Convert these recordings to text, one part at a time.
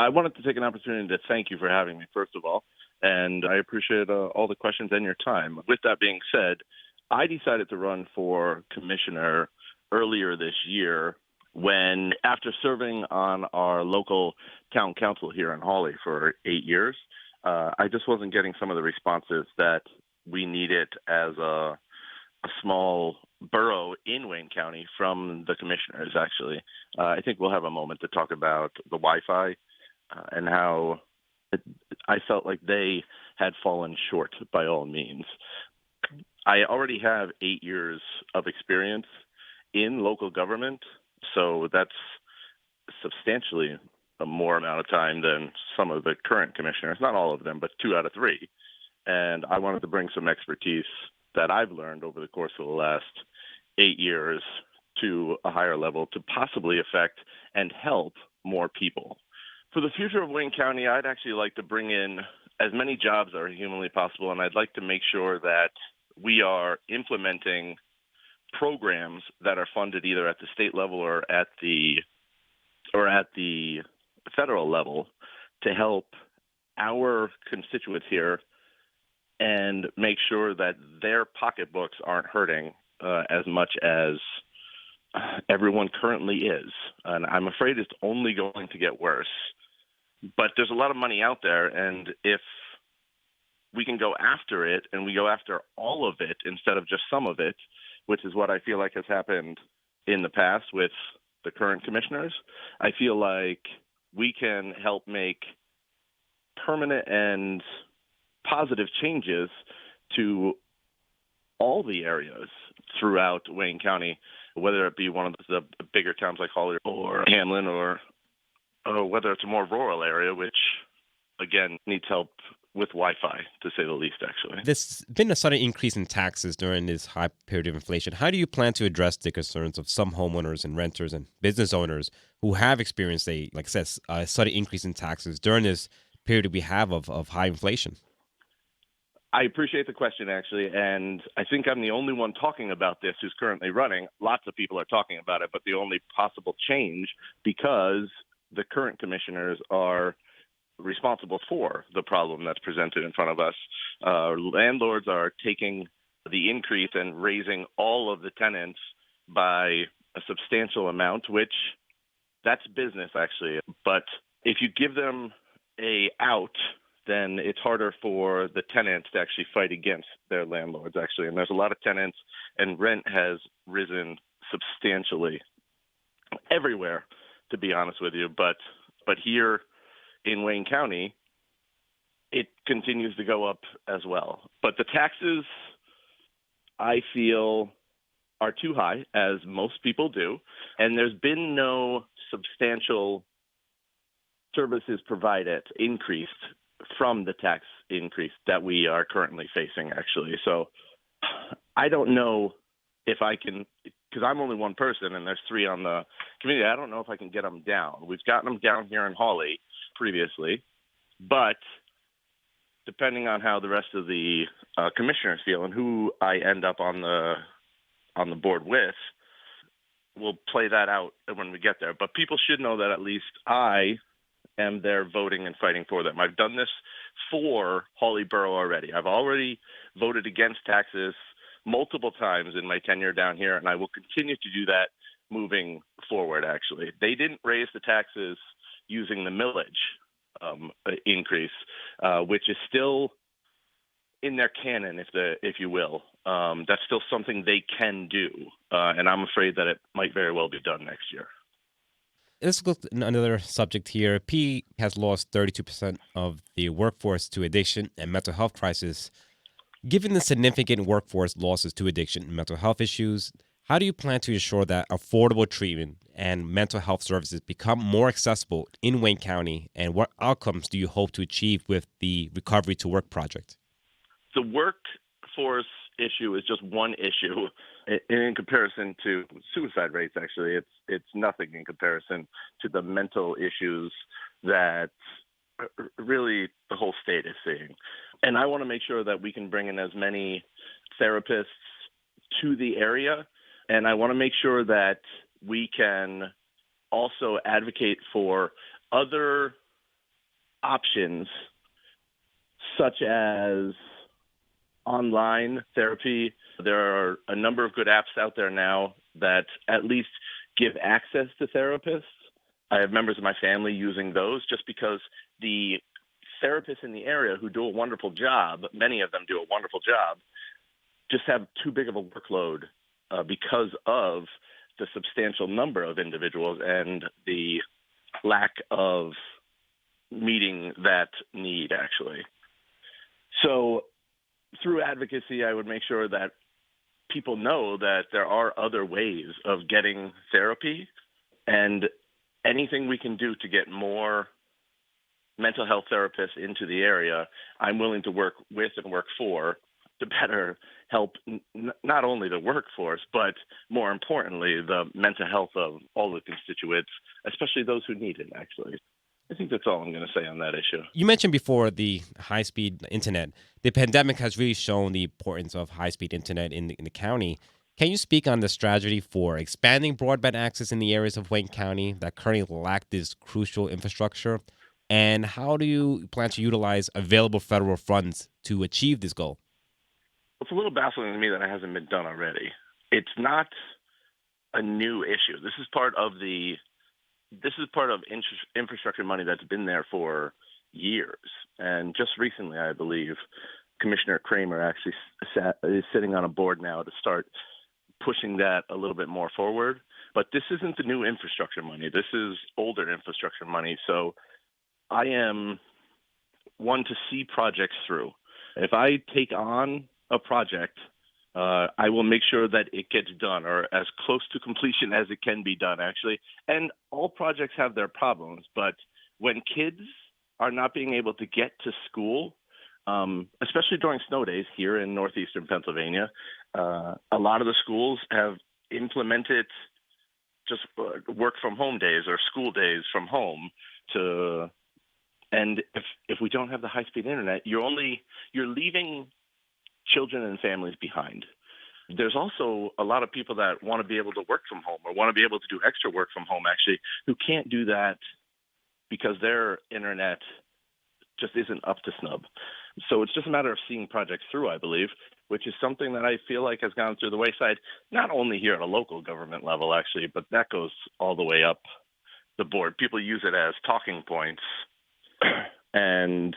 I wanted to take an opportunity to thank you for having me, first of all, and I appreciate all the questions and your time. With that being said, I decided to run for commissioner earlier this year when, after serving on our local town council here in Hawley for 8 years, I just wasn't getting some of the responses that we needed as a small borough in Wayne County from the commissioners, actually. I think we'll have a moment to talk about the Wi-Fi and how I felt like they had fallen short by all means. I already have 8 years of experience in local government, so that's substantially a more amount of time than some of the current commissioners, not all of them, but 2 out of 3. And I wanted to bring some expertise that I've learned over the course of the last 8 years to a higher level to possibly affect and help more people. For the future of Wayne County, I'd actually like to bring in as many jobs as are humanly possible, and I'd like to make sure that we are implementing programs that are funded either at the state level or at the federal level to help our constituents here and make sure that their pocketbooks aren't hurting as much as everyone currently is. And I'm afraid it's only going to get worse. But there's a lot of money out there, and if we can go after it and we go after all of it instead of just some of it, which is what I feel like has happened in the past with the current commissioners, I feel like we can help make permanent and positive changes to all the areas throughout Wayne County, whether it be one of the bigger towns like Hawley or Hamlin or whether it's a more rural area, which, again, needs help with Wi-Fi, to say the least, actually. There's been a sudden increase in taxes during this high period of inflation. How do you plan to address the concerns of some homeowners and renters and business owners who have experienced a sudden increase in taxes during this period we have of high inflation? I appreciate the question, actually, and I think I'm the only one talking about this who's currently running. Lots of people are talking about it, but the only possible change, because the current commissioners are responsible for the problem that's presented in front of us. Landlords are taking the increase and raising all of the tenants by a substantial amount, which that's business, actually. But if you give them a out, then it's harder for the tenants to actually fight against their landlords, actually. And there's a lot of tenants, and rent has risen substantially everywhere, to be honest with you. But here in Wayne County, it continues to go up as well. But the taxes, I feel, are too high, as most people do. And there's been no substantial services provided increased from the tax increase that we are currently facing, actually. So I don't know if I can, because I'm only one person and there's 3 on the committee, I don't know if I can get them down. We've gotten them down here in Hawley previously, but depending on how the rest of the commissioners feel and who I end up on the board with, we'll play that out when we get there. But people should know that at least I am there voting and fighting for them. I've done this for Hawley Borough already. I've already voted against taxes multiple times in my tenure down here, and I will continue to do that moving forward, actually. They didn't raise the taxes using the millage increase, which is still in their canon, if you will. That's still something they can do, and I'm afraid that it might very well be done next year. Let's look at another subject here. P has lost 32% of the workforce to addiction and mental health crisis. Given the significant workforce losses to addiction and mental health issues, how do you plan to ensure that affordable treatment and mental health services become more accessible in Wayne County, and what outcomes do you hope to achieve with the Recovery to Work project? The workforce issue is just one issue in comparison to suicide rates. Actually, it's nothing in comparison to the mental issues that really the whole state is seeing. And I want to make sure that we can bring in as many therapists to the area, and I want to make sure that we can also advocate for other options such as online therapy. There are a number of good apps out there now that at least give access to therapists. I have members of my family using those just because the therapists in the area who do a wonderful job, many of them do a wonderful job, just have too big of a workload because of the substantial number of individuals and the lack of meeting that need, actually. So through advocacy, I would make sure that people know that there are other ways of getting therapy, and anything we can do to get more mental health therapists into the area, I'm willing to work with and work for to better help not only the workforce, but more importantly, the mental health of all the constituents, especially those who need it, actually. I think that's all I'm going to say on that issue. You mentioned before the high-speed internet. The pandemic has really shown the importance of high-speed internet in the county. Can you speak on the strategy for expanding broadband access in the areas of Wayne County that currently lack this crucial infrastructure? And how do you plan to utilize available federal funds to achieve this goal? It's a little baffling to me that it hasn't been done already. It's not a new issue. This is part of infrastructure money that's been there for years. And just recently, I believe, Commissioner Kramer actually is sitting on a board now to start pushing that a little bit more forward. But this isn't the new infrastructure money. This is older infrastructure money. So I am one to see projects through. If I take on a project, I will make sure that it gets done, or as close to completion as it can be done, actually. And all projects have their problems, but when kids are not being able to get to school, especially during snow days here in northeastern Pennsylvania, a lot of the schools have implemented just work from home days or school days from home and if we don't have the high speed internet, you're leaving children and families behind. There's also a lot of people that want to be able to work from home or want to be able to do extra work from home, actually, who can't do that because their internet just isn't up to snub. So it's just a matter of seeing projects through, I believe, which is something that I feel like has gone through the wayside, not only here at a local government level, actually, but that goes all the way up the board. People use it as talking points, and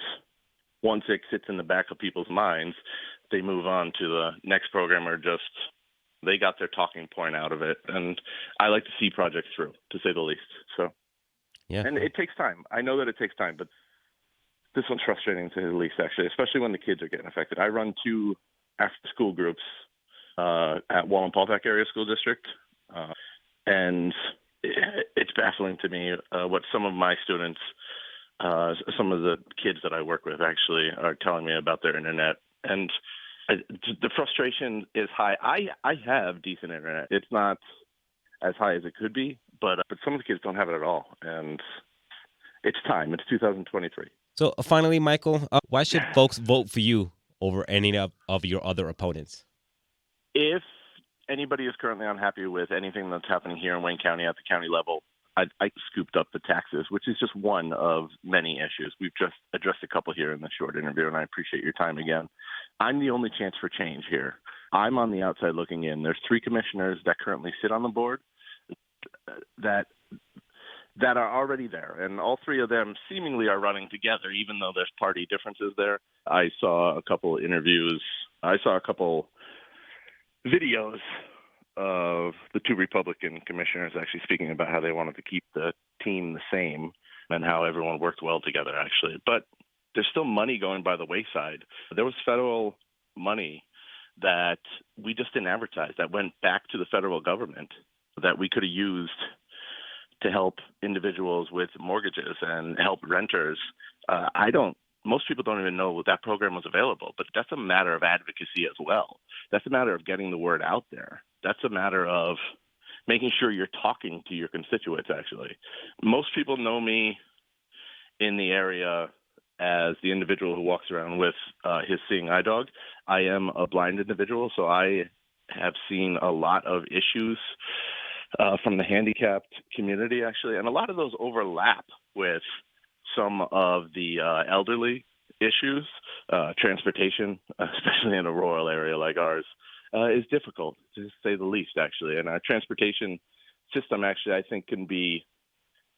once it sits in the back of people's minds, they move on to the next program, or just they got their talking point out of it. And I like to see projects through, to say the least. So, Yeah. and it takes time. I know that it takes time, but this one's frustrating to say the least, actually, especially when the kids are getting affected. I run 2 after-school groups at Wallenpaupack Area School District, and it's baffling to me what some of my students, some of the kids that I work with, actually are telling me about their internet. And the frustration is high. I have decent internet. It's not as high as it could be, but some of the kids don't have it at all. And it's time. It's 2023. So finally, Michael, why should folks vote for you over any of your other opponents? If anybody is currently unhappy with anything that's happening here in Wayne County at the county level, I scooped up the taxes, which is just one of many issues. We've just addressed a couple here in this short interview, and I appreciate your time again. I'm the only chance for change here. I'm on the outside looking in. There's 3 commissioners that currently sit on the board that are already there, and all 3 of them seemingly are running together, even though there's party differences there. I saw a couple interviews. I saw a couple videos of the 2 Republican commissioners actually speaking about how they wanted to keep the team the same and how everyone worked well together, actually. But there's still money going by the wayside. There was federal money that we just didn't advertise that went back to the federal government that we could have used to help individuals with mortgages and help renters. Most people don't even know that program was available, but that's a matter of advocacy as well. That's a matter of getting the word out there. That's a matter of making sure you're talking to your constituents, actually. Most people know me in the area as the individual who walks around with his seeing eye dog. I am a blind individual, so I have seen a lot of issues from the handicapped community, actually, and a lot of those overlap with some of the elderly issues. Transportation, especially in a rural area like ours, is difficult to say the least, actually. And our transportation system, actually, I think, can be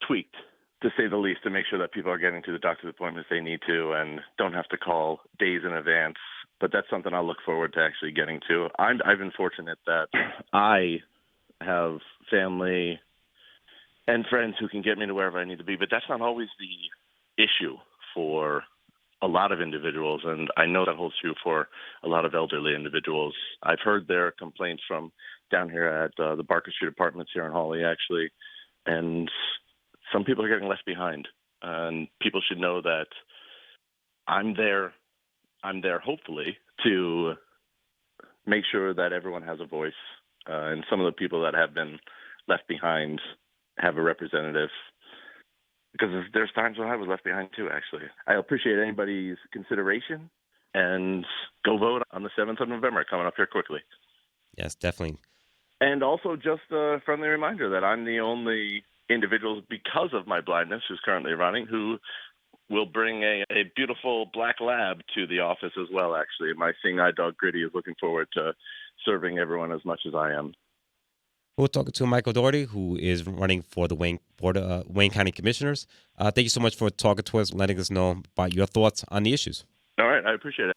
tweaked to say the least to make sure that people are getting to the doctor's appointments they need to and don't have to call days in advance. But that's something I'll look forward to actually getting to. I've been fortunate that I have family and friends who can get me to wherever I need to be, but that's not always the issue for a lot of individuals, and I know that holds true for a lot of elderly individuals. I've heard their complaints from down here at the Barker Street Apartments here in Hawley, actually, and some people are getting left behind. And people should know that I'm there. I'm there, hopefully, to make sure that everyone has a voice, and some of the people that have been left behind have a representative. Because there's times when I was left behind too, actually. I appreciate anybody's consideration, and go vote on the 7th of November, coming up here quickly. Yes, definitely. And also just a friendly reminder that I'm the only individual, because of my blindness, who's currently running, who will bring a beautiful black lab to the office as well, actually. My seeing eye dog Gritty is looking forward to serving everyone as much as I am. We're talking to Michael Dougherty, who is running for the Wayne County Commissioners. Thank you so much for talking to us, letting us know about your thoughts on the issues. All right, I appreciate it.